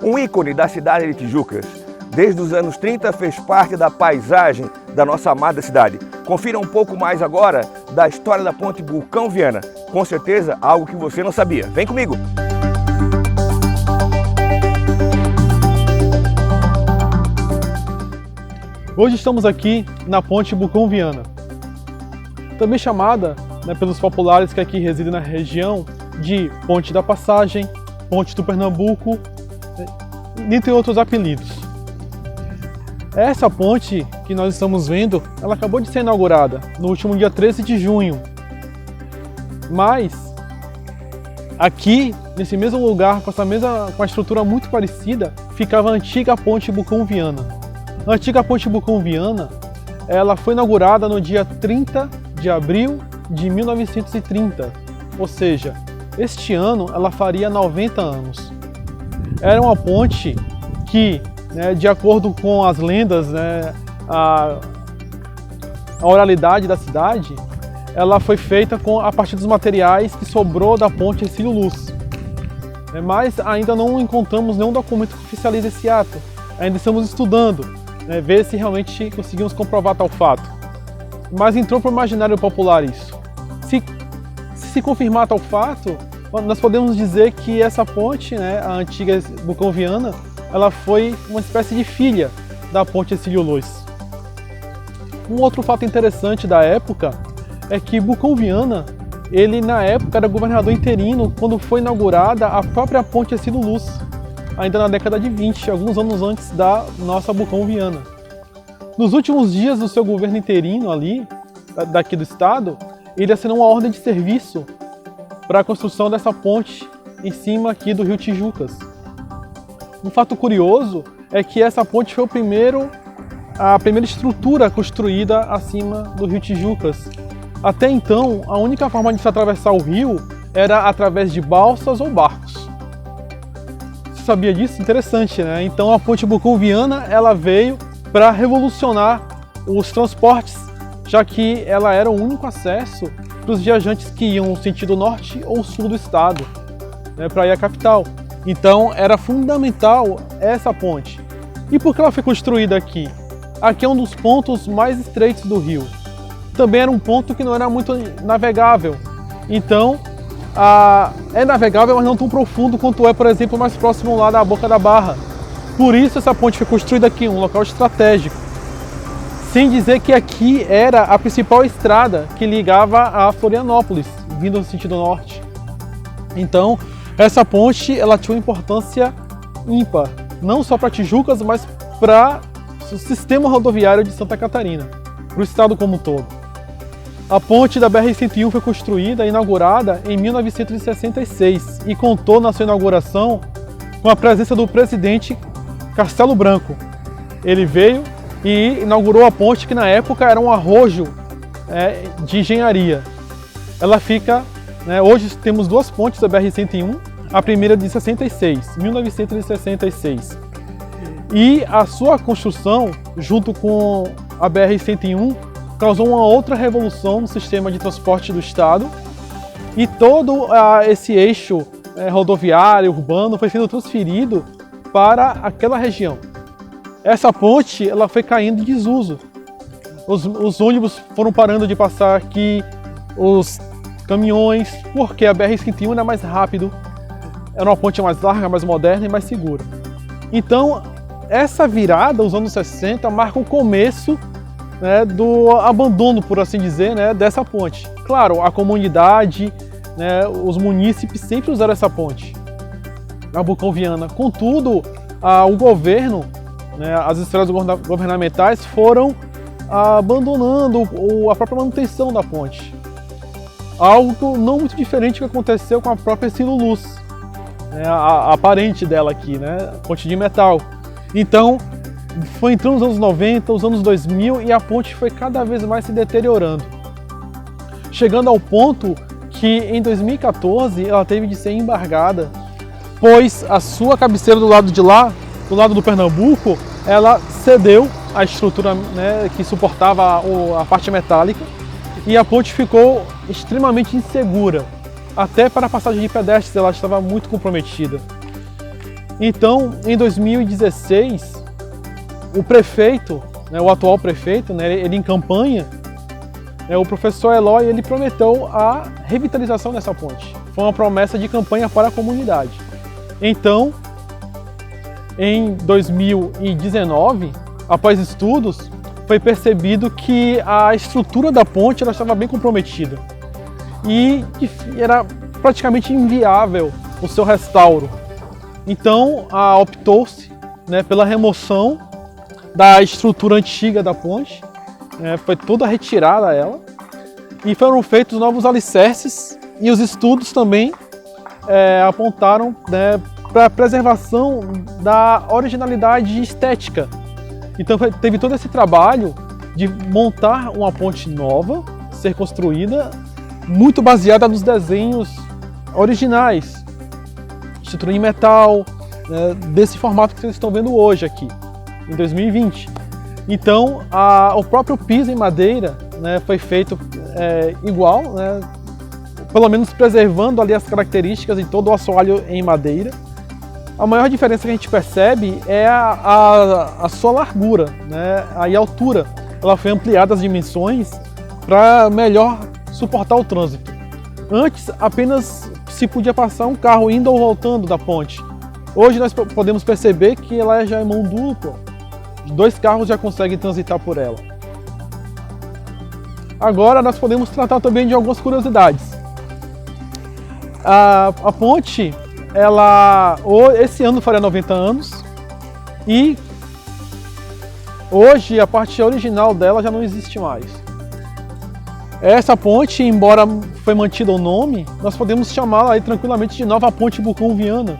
Um ícone da cidade de Tijucas. Desde os anos 30 fez parte da paisagem da nossa amada cidade. Confira um pouco mais agora da história da Ponte Bulcão Viana. Com certeza, algo que você não sabia. Vem comigo! Hoje estamos aqui na Ponte Bulcão Viana, também chamada, pelos populares que aqui residem na região, de Ponte da Passagem, Ponte do Pernambuco, dentre outros apelidos. Essa ponte que nós estamos vendo, ela acabou de ser inaugurada no último dia 13 de junho. Mas aqui, nesse mesmo lugar, com a estrutura muito parecida, ficava a antiga Ponte Bulcão Viana. A antiga Ponte Bulcão Viana, ela foi inaugurada no dia 30 de abril de 1930, ou seja, este ano ela faria 90 anos. Era uma ponte que, de acordo com as lendas, a oralidade da cidade, ela foi feita a partir dos materiais que sobrou da ponte Hercílio Luz. Mas ainda não encontramos nenhum documento que oficialize esse ato. Ainda estamos estudando, ver se realmente conseguimos comprovar tal fato. Mas entrou para o imaginário popular isso. Se confirmar tal fato, nós podemos dizer que essa ponte, a antiga Bulcão Viana, ela foi uma espécie de filha da ponte Hercílio Luz. Um outro fato interessante da época é que Bulcão Viana, ele na época era governador interino quando foi inaugurada a própria ponte Hercílio Luz, ainda na década de 20, alguns anos antes da nossa Bulcão Viana. Nos últimos dias do seu governo interino ali, daqui do estado, ele assinou uma ordem de serviço para a construção dessa ponte em cima aqui do rio Tijucas. Um fato curioso é que essa ponte foi a primeira estrutura construída acima do rio Tijucas. Até então, a única forma de se atravessar o rio era através de balsas ou barcos. Você sabia disso? Interessante, né? Então a Ponte Bulcão Viana, ela veio para revolucionar os transportes, já que ela era o único acesso para os viajantes que iam no sentido norte ou sul do estado, para ir à capital. Então era fundamental essa ponte. E por que ela foi construída aqui? Aqui é um dos pontos mais estreitos do rio. Também era um ponto que não era muito navegável. Então, é navegável, mas não tão profundo quanto é, por exemplo, mais próximo lá da Boca da Barra. Por isso essa ponte foi construída aqui, um local estratégico. Sem dizer que aqui era a principal estrada que ligava a Florianópolis, vindo no sentido norte. Então, essa ponte ela tinha uma importância ímpar, não só para Tijucas, mas para o sistema rodoviário de Santa Catarina, para o estado como um todo. A ponte da BR-101 foi construída e inaugurada em 1966 e contou na sua inauguração com a presença do presidente Castelo Branco. Ele veio e inaugurou a ponte que na época era um arrojo de engenharia. Ela fica, hoje temos duas pontes da BR-101, a primeira de 1966. E a sua construção, junto com a BR-101, causou uma outra revolução no sistema de transporte do estado e todo esse eixo rodoviário, urbano, foi sendo transferido para aquela região. Essa ponte ela foi caindo em desuso. Os ônibus foram parando de passar aqui, os caminhões, porque a BR-101 era mais rápido, era uma ponte mais larga, mais moderna e mais segura. Então, essa virada, os anos 60, marca o começo do abandono, por assim dizer, dessa ponte. Claro, a comunidade, os munícipes sempre usaram essa ponte, a Bulcão Viana. Contudo, o governo, as esferas governamentais foram abandonando a própria manutenção da ponte. Algo não muito diferente do que aconteceu com a própria Hercílio Luz, a parente dela aqui, ponte de metal. Então, foi entrando os anos 90, os anos 2000 e a ponte foi cada vez mais se deteriorando. Chegando ao ponto que em 2014 ela teve de ser embargada, pois a sua cabeceira do lado de lá, do lado do Pernambuco, ela cedeu a estrutura que suportava a parte metálica e a ponte ficou extremamente insegura. Até para a passagem de pedestres ela estava muito comprometida. Então, em 2016, o prefeito, né, o atual prefeito, né, ele em campanha, o professor Eloy, ele prometeu a revitalização dessa ponte. Foi uma promessa de campanha para a comunidade. Então, em 2019, após estudos, foi percebido que a estrutura da ponte ela estava bem comprometida e era praticamente inviável o seu restauro. Então, optou-se, né, pela remoção da estrutura antiga da ponte, foi toda retirada ela, e foram feitos novos alicerces, e os estudos também apontaram, né, para a preservação da originalidade estética. Então teve todo esse trabalho de montar uma ponte nova, ser construída, muito baseada nos desenhos originais, estrutura em metal, né, desse formato que vocês estão vendo hoje aqui, em 2020. Então, o próprio piso em madeira, né, foi feito igual, né, pelo menos preservando ali as características de todo o assoalho em madeira. A maior diferença que a gente percebe é a sua largura, né, e a altura. Ela foi ampliada as dimensões para melhor suportar o trânsito. Antes, apenas se podia passar um carro indo ou voltando da ponte. Hoje nós podemos perceber que ela já é mão dupla. 2 carros já conseguem transitar por ela. Agora nós podemos tratar também de algumas curiosidades. A ponte, esse ano faria 90 anos e hoje a parte original dela já não existe mais. Essa ponte, embora foi mantido o nome, nós podemos chamá-la aí tranquilamente de Nova Ponte Bucão-Viana,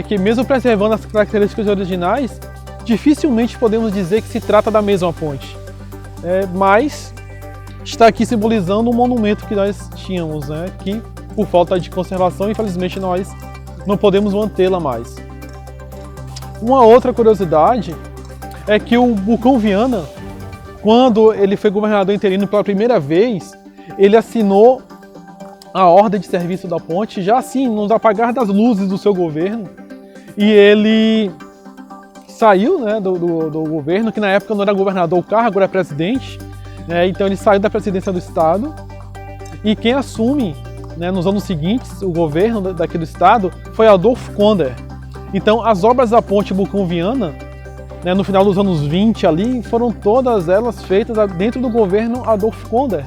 que mesmo preservando as características originais, dificilmente podemos dizer que se trata da mesma ponte, mas está aqui simbolizando um monumento que nós tínhamos, né, que por falta de conservação, infelizmente nós não podemos mantê-la mais. Uma outra curiosidade é que o Bucão-Viana, quando ele foi governador interino pela primeira vez, ele assinou a ordem de serviço da ponte, já assim, nos apagar das luzes do seu governo, e ele saiu, né, do governo, que na época não era governador, o cargo era presidente, então ele saiu da presidência do estado, e quem assume, né, nos anos seguintes o governo daquele estado foi Adolfo Konder. Então as obras da ponte Bucão-Viana, né, no final dos anos 20 ali, foram todas elas feitas dentro do governo Adolfo Konder.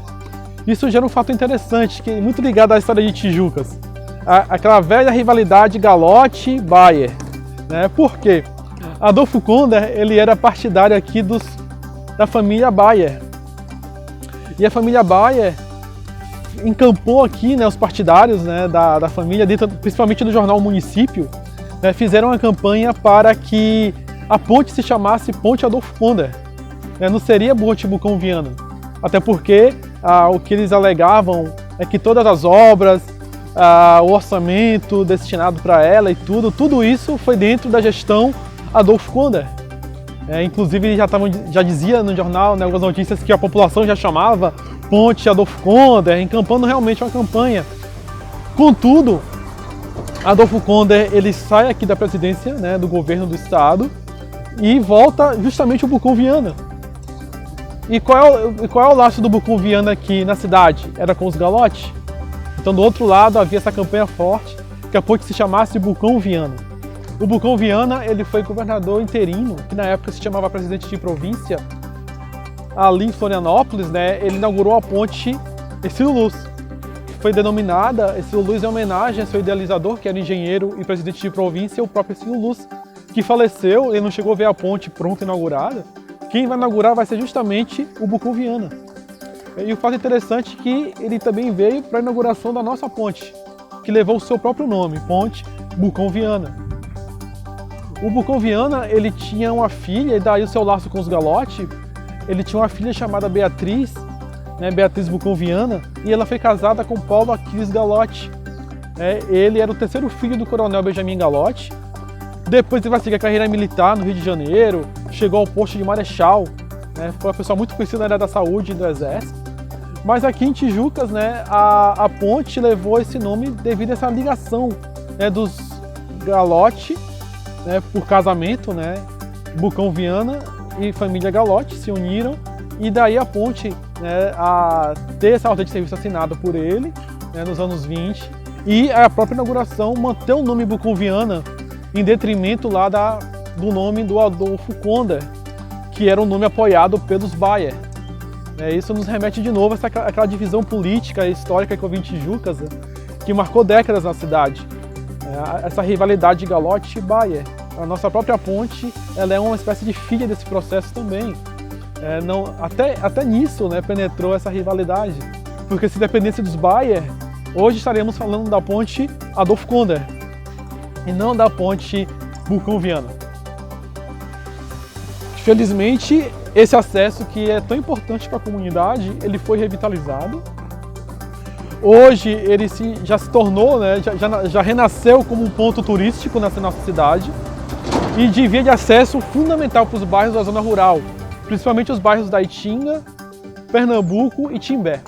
Isso gera um fato interessante, que é muito ligado à história de Tijucas. Aquela velha rivalidade Galotti-Bayer. Né? Por quê? Adolfo Konder, ele era partidário aqui da família Bayer. E a família Bayer encampou aqui, né, os partidários, né, da família, principalmente do jornal Município, né, fizeram uma campanha para que a ponte se chamasse Ponte Adolfo Konder. Não seria Ponte Bucão-Viana. Até porque o que eles alegavam é que todas as obras, o orçamento destinado para ela e tudo isso foi dentro da gestão Adolfo Konder. Inclusive já dizia no jornal, né, algumas notícias que a população já chamava Ponte Adolfo Konder, encampando realmente uma campanha. Contudo, Adolfo Konder ele sai aqui da presidência, né, do governo do estado e volta justamente o Bucão-Viana. E qual é o laço do Bucão-Viana aqui na cidade? Era com os Galotti. Então do outro lado havia essa campanha forte que a ponte se chamasse Bucão-Viana. O Bucão-Viana ele foi governador interino, que na época se chamava presidente de província, ali em Florianópolis, né, ele inaugurou a ponte Hercílio Luz, que foi denominada Hercílio Luz em homenagem ao seu idealizador, que era engenheiro e presidente de província, o próprio Hercílio Luz, que faleceu, ele não chegou a ver a ponte pronta inaugurada. Quem vai inaugurar vai ser justamente o Bucão-Viana. E o fato interessante é que ele também veio para a inauguração da nossa ponte, que levou o seu próprio nome, Ponte Bucão-Viana. O Bucão-Viana, ele tinha uma filha, e daí o seu laço com os Galotti, ele tinha uma filha chamada Beatriz, né, Beatriz Bucão-Viana, e ela foi casada com Paulo Aquiles Galotti. Ele era o terceiro filho do coronel Benjamin Galotti. Depois ele vai seguir a carreira militar no Rio de Janeiro, chegou ao posto de marechal, né, foi uma pessoa muito conhecida na área da saúde e do exército. Mas aqui em Tijucas, né, a ponte levou esse nome devido a essa ligação, né, dos Galotti né, por casamento, né, Bulcão Viana e família Galotti se uniram, e daí a ponte, né, a ter essa ordem de serviço assinada por ele, né, nos anos 20, e a própria inauguração manter o nome Bulcão Viana em detrimento lá do nome do Adolfo Konder, que era um nome apoiado pelos Bayer. Isso nos remete de novo a aquela divisão política e histórica que houve em Tijucas, que marcou décadas na cidade. Essa rivalidade de Galotti e Bayer. A nossa própria ponte, ela é uma espécie de filha desse processo também. Até nisso, né, penetrou essa rivalidade. Porque se dependesse dos Bayer, hoje estaremos falando da ponte Adolfo Konder e não da ponte Bulcão Viana. Felizmente, esse acesso que é tão importante para a comunidade, ele foi revitalizado. Hoje ele já se tornou, né, já renasceu como um ponto turístico nessa nossa cidade e de via de acesso fundamental para os bairros da zona rural, principalmente os bairros da Itinga, Pernambuco e Timbé.